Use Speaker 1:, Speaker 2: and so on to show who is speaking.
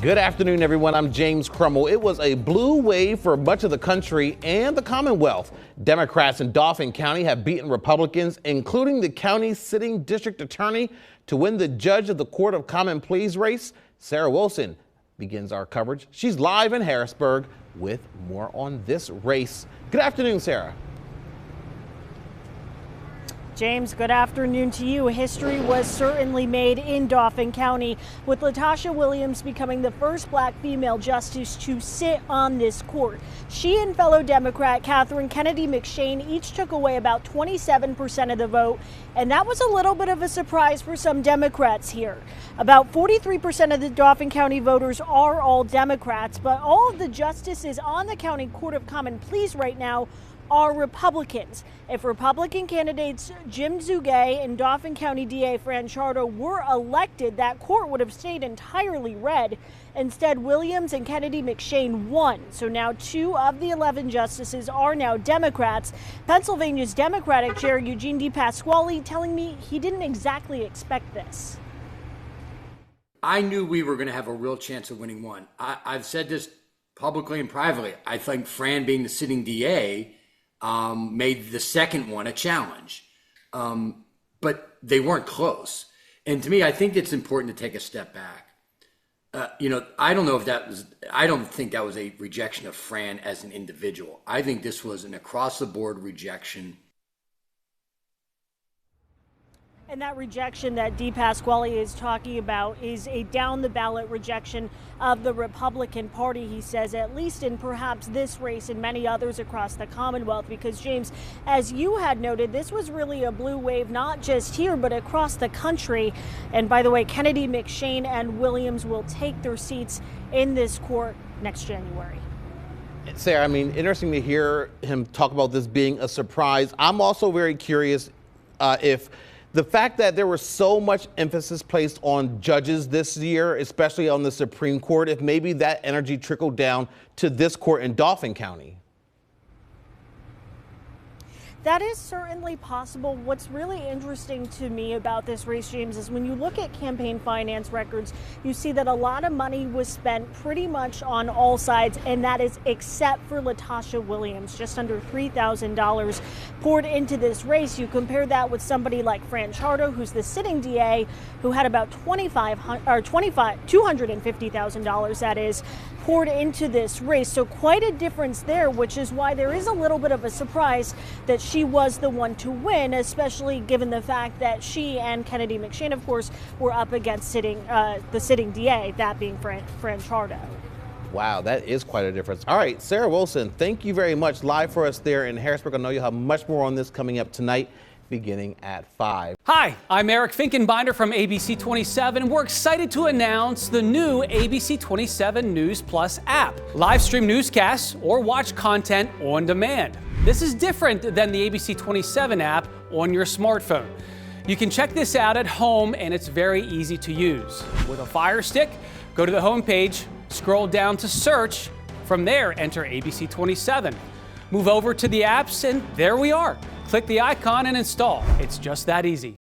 Speaker 1: Good afternoon, everyone. I'm James Crummell. It was a blue wave for much of the country and the Commonwealth. Democrats in Dauphin County have beaten Republicans, including the county's sitting district attorney, to win the judge of the Court of Common Pleas race. Sarah Wilson begins our coverage. She's live in Harrisburg with more on this race. Good afternoon, Sarah.
Speaker 2: James, good afternoon to you. History was certainly made in Dauphin County, with LaTosha Williams becoming the first black female justice to sit on this court. She and fellow Democrat Catherine Kennedy McShane each took away about 27% of the vote, and that was a little bit of a surprise for some Democrats here. About 43% of the Dauphin County voters are all Democrats, but all of the justices on the County Court of Common Pleas right now are Republicans. If Republican candidates Jim Zugay and Dauphin County DA Fran Chardo were elected, that court would have stayed entirely red. Instead, Williams and Kennedy McShane won. So now 2 of the 11 justices are now Democrats. Pennsylvania's Democratic Chair Eugene DePasquale telling me he didn't exactly expect this.
Speaker 3: I knew we were going to have a real chance of winning one. I've said this publicly and privately. I think Fran being the sitting DA made the second one a challenge, but they weren't close. And to me, I think it's important to take a step back. I don't think that was a rejection of Fran as an individual. I think this was an across the board rejection.
Speaker 2: And that rejection that DePasquale is talking about is a down-the-ballot rejection of the Republican Party, he says, at least in perhaps this race and many others across the Commonwealth. Because, James, as you had noted, this was really a blue wave, not just here, but across the country. And by the way, Kennedy, McShane, and Williams will take their seats in this court next January.
Speaker 1: Sarah, I mean, interesting to hear him talk about this being a surprise. I'm also very curious if the fact that there was so much emphasis placed on judges this year, especially on the Supreme Court, if maybe that energy trickled down to this court in Dauphin County.
Speaker 2: That is certainly possible. What's really interesting to me about this race, James, is when you look at campaign finance records, you see that a lot of money was spent pretty much on all sides, and that is except for LaTosha Williams. Just under $3,000 poured into this race. You compare that with somebody like Fran Chardo, who's the sitting DA, who had about $250,000, that is, poured into this race. So quite a difference there, which is why there is a little bit of a surprise that she was the one to win, especially given the fact that she and Kennedy McShane, of course, were up against the sitting DA, that being Fran Chardo.
Speaker 1: Wow, that is quite a difference. All right, Sarah Wilson, thank you very much. Live for us there in Harrisburg. I know you'll have much more on this coming up tonight, beginning at 5.
Speaker 4: Hi, I'm Eric Finkenbinder from ABC 27, and we're excited to announce the new ABC 27 News Plus app. Live stream newscasts or watch content on demand. This is different than the ABC 27 app on your smartphone. You can check this out at home, and it's very easy to use. With a Fire Stick, go to the homepage, scroll down to search. From there, enter ABC 27. Move over to the apps, and there we are. Click the icon and install. It's just that easy.